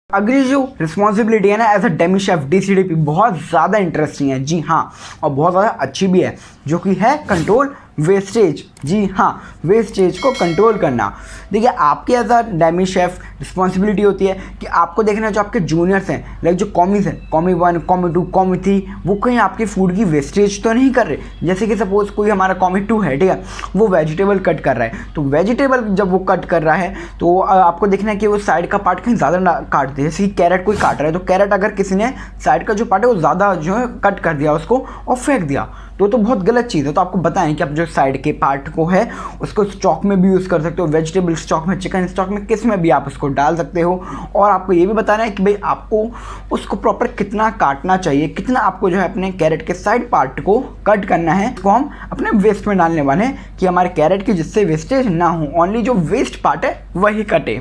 अगली जो रिस्पॉन्सिबिलिटी है ना एज अ डेमी शेफ डीसीडीपी बहुत ज़्यादा इंटरेस्टिंग है जी हाँ, और बहुत ज़्यादा अच्छी भी है, जो कि है कंट्रोल वेस्टेज। जी हाँ, वेस्टेज को कंट्रोल करना। देखिए आपके as a demi chef responsibility होती है कि आपको देखना है जो आपके जूनियर्स हैं, लाइक जो कॉमीज हैं, कॉमी 1, कॉमी 2, कॉमी 3, वो कहीं आपके फूड की वेस्टेज तो नहीं कर रहे। जैसे कि सपोज कोई हमारा कॉमी 2 है, ठीक है, वो वेजिटेबल कट कर रहा है, तो वेजिटेबल जब वो कट कर रहा है तो आपको देखना है कि वो साइड का पार्ट कहीं ज़्यादा ना काट दे। जैसे कि कैरेट कोई काट रहा है, तो कैरेट अगर किसी ने साइड का जो पार्ट है वो ज़्यादा जो है कट कर दिया उसको और फेंक दिया, तो बहुत गलत चीज़ है। तो आपको बताएं कि आप जो साइड के पार्ट को है उसको स्टॉक में भी यूज़ कर सकते हो, वेजिटेबल स्टॉक में, चिकन स्टॉक में, किस में भी आप उसको डाल सकते हो। और आपको ये भी बताना है कि भाई आपको उसको प्रॉपर कितना काटना चाहिए, कितना आपको जो है अपने कैरेट के साइड पार्ट को कट करना है, इसको हम अपने वेस्ट में डालने वाले हैं कि हमारे कैरेट की जिससे वेस्टेज ना हो, ओनली जो वेस्ट पार्ट है वही कटे।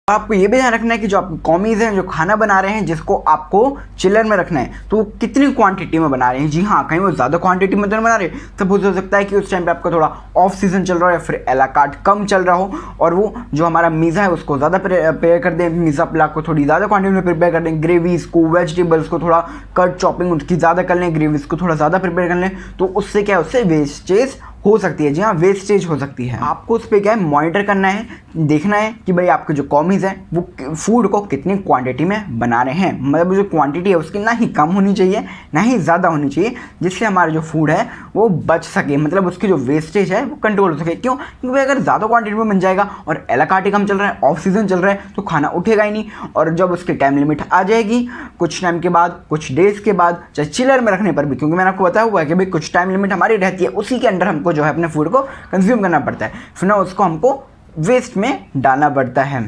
आपको ये भी ध्यान रखना है कि जो आप कॉमीज हैं, जो खाना बना रहे हैं, जिसको आपको चिलर में रखना है, तो कितनी क्वांटिटी में बना रहे हैं। जी हाँ, कहीं वो ज़्यादा क्वांटिटी में तो नहीं बना रहे। सपोज हो सकता है कि उस टाइम पे आपका थोड़ा ऑफ सीजन चल रहा हो या फिर एला कार्ट कम चल रहा हो, और वो जो हमारा मीज़ा है उसको ज़्यादा प्रिपेयर कर दें, मीज़ा पुलाव को थोड़ी ज़्यादा क्वांटिटी में प्रिपेयर कर दें, ग्रेवीज़ को, वेजिटेबल्स को थोड़ा कट चॉपिंग उसकी ज़्यादा कर लें, ग्रेवीज़ को थोड़ा ज़्यादा प्रिपेयर कर लें, तो उससे क्या है, उससे वेस्टेज हो सकती है। जी हाँ, वेस्टेज हो सकती है। आपको उस पर क्या है, मॉनिटर करना है, देखना है कि भाई आपके जो कॉमीज हैं वो फूड को कितनी क्वांटिटी में बना रहे हैं। मतलब जो क्वांटिटी है उसकी ना ही कम होनी चाहिए ना ही ज़्यादा होनी चाहिए, जिससे हमारा जो फूड है वो बच सके, मतलब उसकी जो वेस्टेज है वो कंट्रोल हो सके। क्यों? क्योंकि भाई अगर ज़्यादा क्वांटिटी में बन जाएगा और एलाकाटी कम चल रहा है, ऑफ सीजन चल रहा है, तो खाना उठेगा ही नहीं। और जब उसकी टाइम लिमिट आ जाएगी कुछ टाइम के बाद, कुछ डेज़ के बाद, चाहे चिलर में रखने पर भी, क्योंकि मैंने आपको बताया हुआ है कि भाई कुछ टाइम लिमिट हमारी रहती है, उसी के अंडर हमको जो है अपने फूड को कंज्यूम करना पड़ता है, फिर ना उसको हमको वेस्ट में डालना पड़ता है।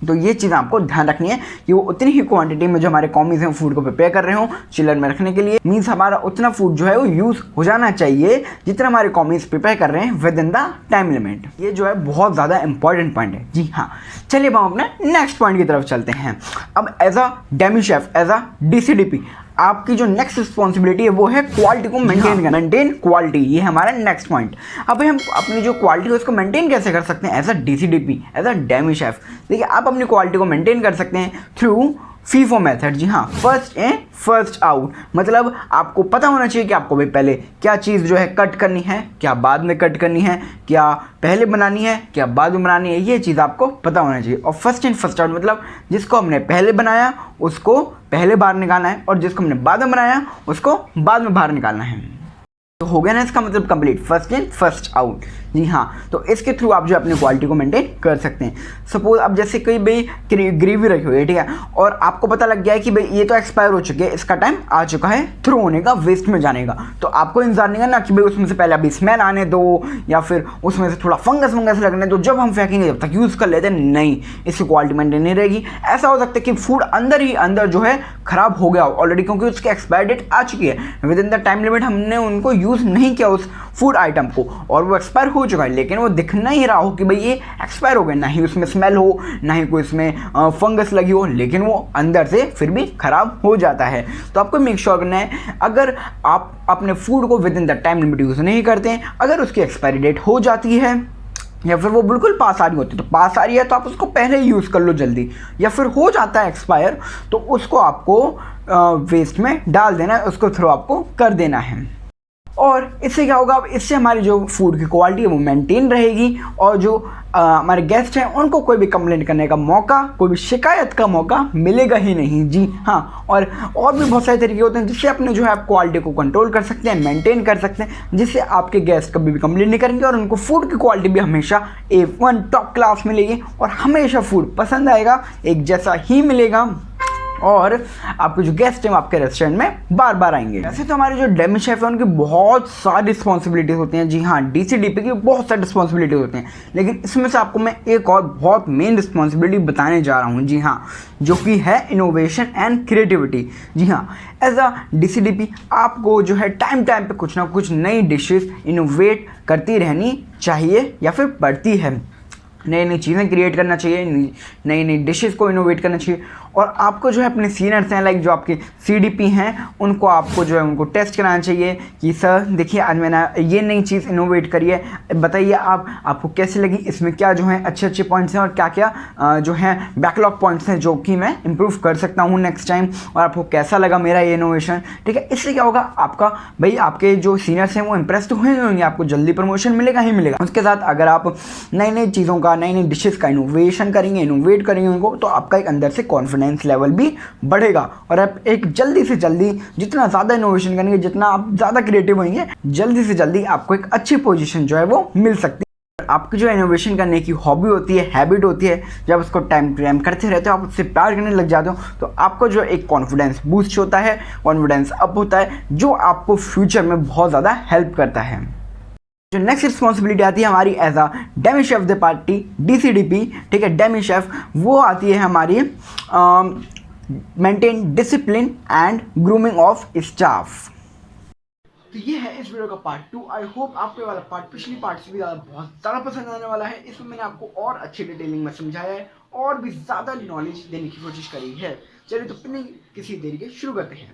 तो ये चीज़ आपको ध्यान रखनी है कि वो उतनी ही क्वांटिटी में जो हमारे कॉमीज हैं फूड को प्रिपेयर कर रहे हो चिलर में रखने के लिए, मीन्स हमारा उतना फूड जो है वो यूज़ हो जाना चाहिए जितना हमारे कॉमीज प्रिपेयर कर रहे हैं with in the time limit. ये जो है बहुत ज़्यादा इंपॉर्टेंट पॉइंट है। जी हाँ, चलिए हम अपने नेक्स्ट पॉइंट की तरफ चलते हैं। अब as a demi chef, as a DCDP, आपकी जो नेक्स्ट रिस्पॉन्सिबिलिटी है वो है क्वालिटी को मेंटेन करना, मेंटेन क्वालिटी। ये हमारा नेक्स्ट पॉइंट। अब हम अपनी जो क्वालिटी है उसको मेंटेन कैसे कर सकते हैं as a DCDP, as a demi chef? देखिए आप अपनी क्वालिटी को मेंटेन कर सकते हैं थ्रू फीफो मेथड। जी हाँ, फर्स्ट इन फर्स्ट आउट, मतलब आपको पता होना चाहिए कि आपको भाई पहले क्या चीज़ जो है कट करनी है, क्या बाद में कट करनी है, क्या पहले बनानी है, क्या बाद में बनानी है, ये चीज़ आपको पता होना चाहिए। और फर्स्ट इन फर्स्ट आउट मतलब जिसको हमने पहले बनाया उसको पहले बाहर निकालना है, और जिसको हमने बाद में बनाया उसको बाद में बाहर निकालना है। तो हो गया ना इसका मतलब complete, first in first out. जी हाँ, तो इसके थ्रू आप जो अपनी क्वालिटी को मेंटेन कर सकते हैं। सपोज अब जैसे कोई भाई ग्रेवी रखी हुई है, ठीक है, और आपको पता लग गया है कि भाई ये तो एक्सपायर हो चुकी है, इसका टाइम आ चुका है थ्रो होने का, वेस्ट में जाने का, तो आपको इंतजार नहीं करना कि भाई उसमें से पहले अभी स्मेल आने दो या फिर उसमें से थोड़ा फंगस लगने दो, जब हम फेंकेंगे जब तक यूज़ कर लेते हैं, नहीं, इसकी क्वालिटी मेंटेन नहीं रहेगी। ऐसा हो सकता है कि फूड अंदर ही अंदर जो है खराब हो गया ऑलरेडी, क्योंकि उसकी एक्सपायर डेट आ चुकी है, with in the time limit हमने उनको यूज़ नहीं किया उस फूड आइटम को, और वो एक्सपायर हो चुका है, लेकिन वो दिखना ही रहा हो कि भाई ये एक्सपायर हो गया, ना ही उसमें स्मेल हो, ना ही कोई इसमें फंगस लगी हो, लेकिन वो अंदर से फिर भी खराब हो जाता है। तो आपको मेक श्योर करना है, अगर आप अपने फूड को with in the time limit use नहीं करते हैं, अगर उसकी एक्सपायरी डेट हो जाती है या फिर वो बिल्कुल पास आ रही होती है, तो पास आ रही है तो आप उसको पहले ही यूज़ कर लो जल्दी, या फिर हो जाता है एक्सपायर तो उसको आपको वेस्ट में डाल देना है, उसको थ्रो आपको कर देना है। और इससे क्या होगा, अब इससे हमारी जो फूड की क्वालिटी है वो मेंटेन रहेगी, और जो हमारे गेस्ट हैं उनको कोई भी कंप्लेंट करने का मौका, कोई भी शिकायत का मौका मिलेगा ही नहीं। जी हाँ, और भी बहुत सारे तरीके होते हैं जिससे अपने जो है आप क्वालिटी को कंट्रोल कर सकते हैं, मेंटेन कर सकते हैं, जिससे आपके गेस्ट कभी भी कंप्लेंट नहीं करेंगे और उनको फूड की क्वालिटी भी हमेशा A1 टॉप क्लास मिलेगी, और हमेशा फूड पसंद आएगा, एक जैसा ही मिलेगा, और आपके जो गेस्ट हैं आपके रेस्टोरेंट में बार बार आएंगे। वैसे तो हमारे जो डेमी शेफ है उनकी बहुत सारी रिस्पॉन्सिबिलिटीज़ होती हैं। जी हाँ, डीसीडीपी की बहुत सारी रिस्पॉन्सिबिलिटीज़ होती हैं, लेकिन इसमें से आपको मैं एक और बहुत मेन रिस्पॉन्सिबिलिटी बताने जा रहा हूँ। जी हाँ, जो कि है इनोवेशन एंड क्रिएटिविटी। जी हाँ, एज अ डीसीडीपी आपको जो है टाइम टाइम पे कुछ ना कुछ नई डिशेस इनोवेट करती रहनी चाहिए या फिर पड़ती है। नई नई चीज़ें क्रिएट करना चाहिए, नई नई डिशेस को इनोवेट करना चाहिए, और आपको जो है अपने सीनियर्स हैं लाइक जो आपके CDP हैं उनको आपको जो है उनको टेस्ट कराना चाहिए कि सर देखिए आज मैंने ये नई चीज़ इनोवेट करी है, बताइए आपको कैसी लगी, इसमें क्या जो है अच्छे अच्छे पॉइंट्स हैं और क्या क्या जो है बैकलॉग पॉइंट्स हैं जो कि मैं इंप्रूव कर सकता हूँ नेक्स्ट टाइम, और आपको कैसा लगा मेरा ये इनोवेशन। ठीक है, इससे क्या होगा, आपका भाई आपके जो सीनियर्स हैं वो इंप्रेस तो हुए होंगे, आपको जल्दी प्रमोशन मिलेगा ही मिलेगा। उसके साथ अगर आप नई नई चीज़ों का, नई नई डिशेज़ का इनोवेट करेंगे उनको, तो आपका एक अंदर से कॉन्फिडेंस लेवल भी बढ़ेगा और आप एक जल्दी से जल्दी जितना ज़्यादा इनोवेशन करेंगे, जितना आप ज़्यादा क्रिएटिव होंगे, जल्दी से जल्दी आपको एक अच्छी पोजीशन जो है वो मिल सकती है। आपकी जो इनोवेशन करने की हॉबी होती है, हैबिट होती है, जब उसको टाइम टू टाइम करते रहते हो, आप उससे प्यार करने लग जाते हो, तो आपको जो एक कॉन्फिडेंस बूस्ट होता है, कॉन्फिडेंस अप होता है, जो आपको फ्यूचर में बहुत ज़्यादा हेल्प करता है। जो नेक्स्ट रिस्पॉन्सिबिलिटी आती है हमारी as a demi chef the party, DCDP, ठीक है, डेमी शेफ, वो आती है हमारी maintain discipline and grooming of staff. तो ये है इस वीडियो का पार्ट 2। आई होप आपको ये वाला पार्ट पिछली पार्ट से भी बहुत ज़्यादा पसंद आने वाला है। इसमें मैंने आपको और अच्छी डिटेलिंग में समझाया है और भी ज़्यादा नॉलेज देने की कोशिश करी है। चलिए तो बिना किसी देरी के शुरू करते हैं।